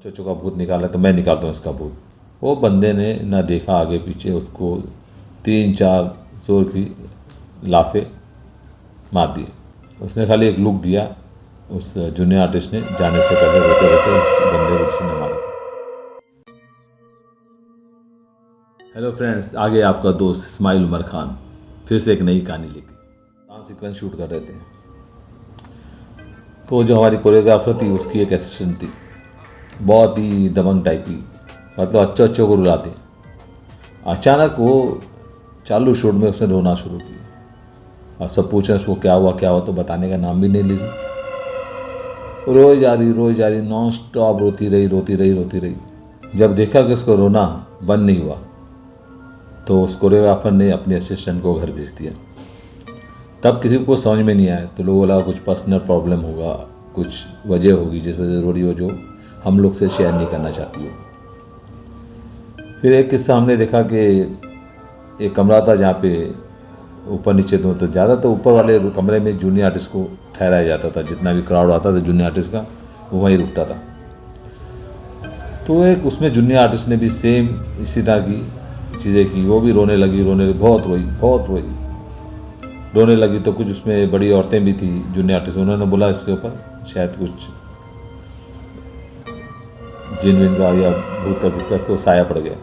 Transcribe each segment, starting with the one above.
Cho Cho का भूत निकाला तो मैं निकालता हूँ इसका भूत। वो बंदे ने ना देखा आगे पीछे, उसको 3-4 जोर की लाफे मार दिए। उसने खाली एक लुक दिया, उस जूनियर आर्टिस्ट ने जाने से पहले रोते रोते उस बंदे को जिसने मारा था। हेलो फ्रेंड्स, आगे आपका दोस्त इस्माइल उमर खान फिर से एक नई कहानी लेके डांस सीक्वेंस शूट कर रहे थे। तो जो हमारी कोरियोग्राफर थी उसकी एक असिस्टेंट थी, बहुत ही दबंग टाइप की, मतलब अच्छे अच्छे को रुलाते। अचानक वो चालू शूट में उसने रोना शुरू किया। अब सब पूछे उसको क्या हुआ, तो बताने का नाम भी नहीं ले रही। रोज जा रही नॉन स्टॉप रोती रही। जब देखा कि उसको रोना बंद नहीं हुआ तो उस कोरियोग्राफर ने अपने असिस्टेंट को घर भेज दिया। तब किसी को समझ में नहीं आया, तो लोगों बोला कुछ पर्सनल प्रॉब्लम होगा, कुछ वजह होगी जिस वजह से रो रही हो, जो हम लोग से शेयर नहीं करना चाहती हो। फिर एक किस्सा हमने देखा कि एक कमरा था जहाँ पे ऊपर नीचे तो ज़्यादा तो ऊपर वाले कमरे में जूनियर आर्टिस्ट को ठहराया जाता था। जितना भी क्राउड आता था जूनियर आर्टिस्ट का वो वहीं रुकता था। तो एक उसमें जूनियर आर्टिस्ट ने भी सेम इसी तरह की चीज़ें की। वो भी रोने लगी, बहुत रोई। रोने लगी तो कुछ उसमें बड़ी औरतें भी थी जूनियर आर्टिस्ट, उन्होंने बोला इसके ऊपर शायद कुछ जिन विन का या भूत का किसका इसको साया पड़ गया।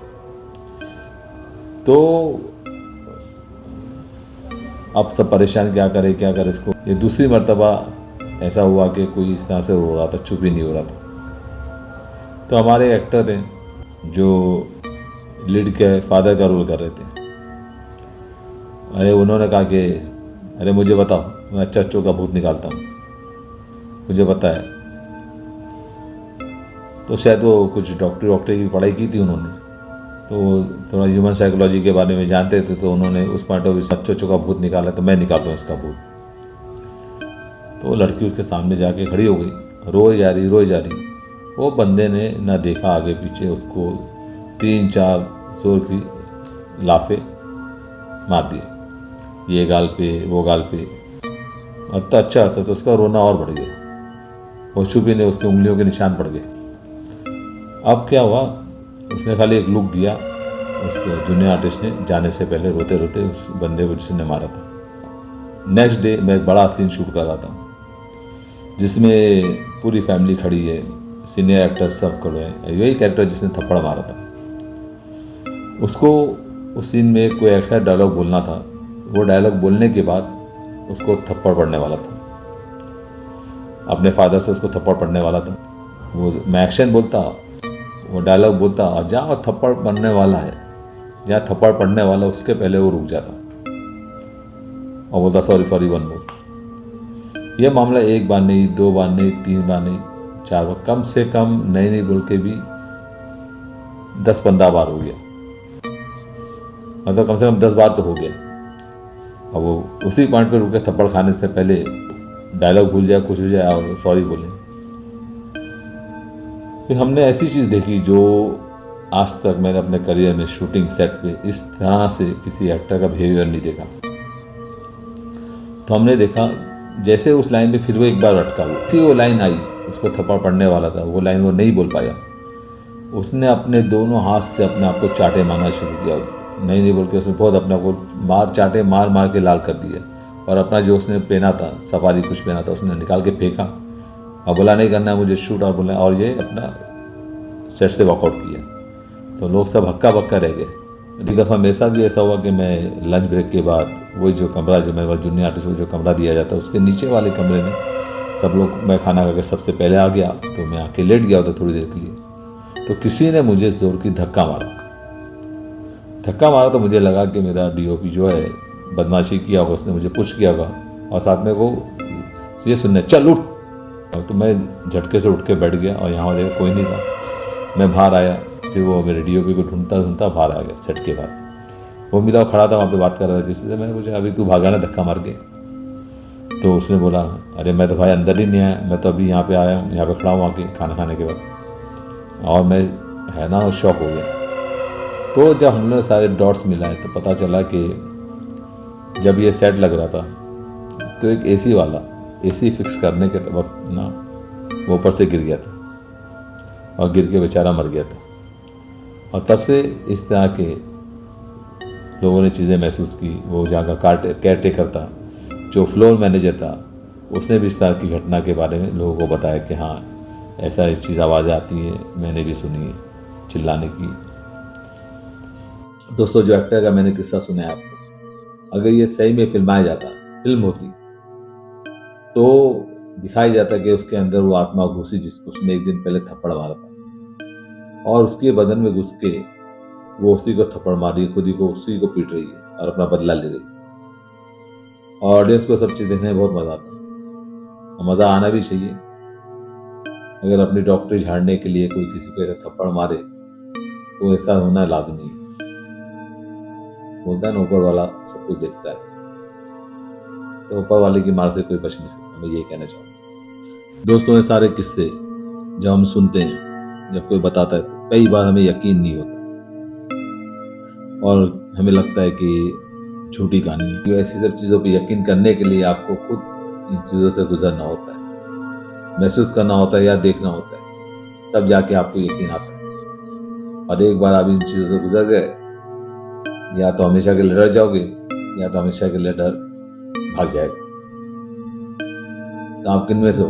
तो अब सब परेशान क्या करे इसको। ये दूसरी मर्तबा ऐसा हुआ कि कोई इस तरह से रो रहा था, चुप ही नहीं हो रहा था। तो हमारे एक्टर थे जो लीड के फादर का रोल कर रहे थे। अरे उन्होंने कहा कि अरे मुझे बताओ, मैं अच्छों का भूत निकालता हूँ, मुझे पता है। तो शायद वो कुछ डॉक्टरी की पढ़ाई की थी उन्होंने, तो थोड़ा ह्यूमन साइकोलॉजी के बारे में जानते थे। तो उन्होंने उस पॉइंट ऑफ व्यू से अच्छों का भूत निकाला तो मैं निकालता हूँ इसका भूत। तो वो लड़की उसके सामने जाके खड़ी हो गई, रोई जा रही। वो बंदे ने ना देखा आगे पीछे, उसको 3-4 जोर की लाफे मार दिए, ये गाल पे वो गाल पे। अच्छा तो उसका रोना और बढ़ गया। वो छुपी ने उसकी उंगलियों के निशान पड़ गए। अब क्या हुआ, उसने खाली एक लुक दिया, उस जूनियर आर्टिस्ट ने जाने से पहले रोते रोते उस बंदे को जिसने मारा था। नेक्स्ट डे मैं एक बड़ा सीन शूट कर रहा था जिसमें पूरी फैमिली खड़ी है, सीनियर एक्टर्स सब खड़े हैं। यही कैरेक्टर जिसने थप्पड़ मारा था उसको उस सीन में कोई एक्स्ट्रा डायलॉग बोलना था। वो डायलॉग बोलने के बाद उसको थप्पड़ पड़ने वाला था, अपने फादर से उसको थप्पड़ पड़ने वाला था। वो मैं एक्शन बोलता, वो डायलॉग बोलता, और जहाँ थप्पड़ पड़ने वाला है, जहाँ थप्पड़ पड़ने वाला उसके पहले वो रुक जाता और बोलता सॉरी 1 मोर। यह मामला 1 बार नहीं, 2 बार नहीं, 3 बार नहीं, 4 बार, कम से कम नहीं बोल के भी 10-15 बार हो गया। मतलब कम से कम 10 बार तो हो गया। अब वो उसी पॉइंट पे रुके, थप्पड़ खाने से पहले डायलॉग भूल जाए, कुछ हो जाए और सॉरी बोले। फिर हमने ऐसी चीज़ देखी जो आज तक मैंने अपने करियर में शूटिंग सेट पे इस तरह से किसी एक्टर का बिहेवियर नहीं देखा। तो हमने देखा जैसे उस लाइन पे फिर वो एक बार अटका हुआ थी, वो लाइन आई, उसको थप्पड़ पड़ने वाला था, वो लाइन वो नहीं बोल पाया। उसने अपने दोनों हाथ से अपने आप को चाटे मारना शुरू किया। नहीं बोल के उसने बहुत अपने को मार के लाल कर दिया। और अपना जो उसने पहना था, सफारी कुछ पहना था, उसने निकाल के फेंका और बोला नहीं करना है मुझे शूट, और बोला, और ये अपना सेट से वॉकआउट किया। तो लोग सब हक्का बक्का रह गए। एक दफ़ा मेरे साथ भी ऐसा हुआ कि मैं लंच ब्रेक के बाद वही जो कमरा, जो मेरे पास जूनियर आर्टिस्ट को जो कमरा दिया जाता है, उसके नीचे वाले कमरे में सब लोग, मैं खाना खा के सबसे पहले आ गया, तो मैं आके लेट गया था थोड़ी देर के लिए। तो किसी ने मुझे जोर की धक्का मारा तो मुझे लगा कि मेरा डीओपी जो है बदमाशी किया होगा, उसने मुझे पुश किया होगा और साथ में वो ये सुनने चल उठ। तो मैं झटके से उठ के बैठ गया और यहाँ देखा कोई नहीं था। मैं बाहर आया, फिर वो मेरे डीओपी को ढूंढता बाहर आ गया। सेट के बाद वो मिला, खड़ा था वहाँ पे बात कर रहा था जिससे। मैंने पूछा अभी तू भागा ना धक्का मार के? तो उसने बोला अरे मैं तो भाई अंदर ही नहीं आया, मैं तो अभी यहाँ पे आया हूँ, यहाँ पे खड़ा हूँ आके खाना खाने के बाद। और मैं है ना शॉक हो गया। तो जब हमने सारे डॉट्स मिलाए तो पता चला कि जब ये सेट लग रहा था तो एक एसी वाला एसी फिक्स करने के वक्त ना वो ऊपर से गिर गया था। और गिर के बेचारा मर गया था। और तब से इस तरह के लोगों ने चीज़ें महसूस की। वो जहाँ का केयर टेकर था, जो फ्लोर मैनेजर था, उसने भी इस तरह की घटना के बारे में लोगों को बताया कि हाँ ऐसा इस चीज़ आवाज़ आती है, मैंने भी सुनी है चिल्लाने की। दोस्तों, जो एक्टर का मैंने किस्सा सुनाया आपको, अगर ये सही में फिल्माया जाता, फिल्म होती, तो दिखाया जाता कि उसके अंदर वो आत्मा घुसी जिसको उसने एक दिन पहले थप्पड़ मारा था, और उसके बदन में घुस के वो उसी को थप्पड़ मार रही है, खुद ही को उसी को पीट रही है और अपना बदला ले रही है। और ऑडियंस को सब चीज़ देखने में बहुत मज़ा आता है, और मज़ा आना भी चाहिए। अगर अपनी डॉक्टरी झाड़ने के लिए कोई किसी को ऐसा थप्पड़ मारे तो ऐसा होना लाजमी है। बोलता है ना, ऊपर वाला सब कुछ देखता है, तो ऊपर वाले की मार से कोई बच नहीं सकता। मैं यही कहना चाहूँगा। दोस्तों, ये सारे किस्से जब हम सुनते हैं, जब कोई बताता है, तो कई बार हमें यकीन नहीं होता और हमें लगता है कि झूठी कहानी है। ऐसी सब चीज़ों पर यकीन करने के लिए आपको खुद इन चीज़ों से गुजरना होता है, महसूस करना होता है या देखना होता है, तब जाके आपको यकीन आता है। और एक बार आप इन चीज़ों से गुजर गए, या तो हमेशा के लिए डर जाओगे, या तो हमेशा के लिए डर भाग जाएगा। तो आप किन में से हो,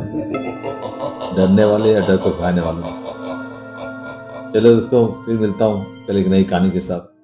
डरने वाले या डर को भगाने वालों में से? चलो दोस्तों, फिर मिलता हूँ कल एक नई कहानी के साथ।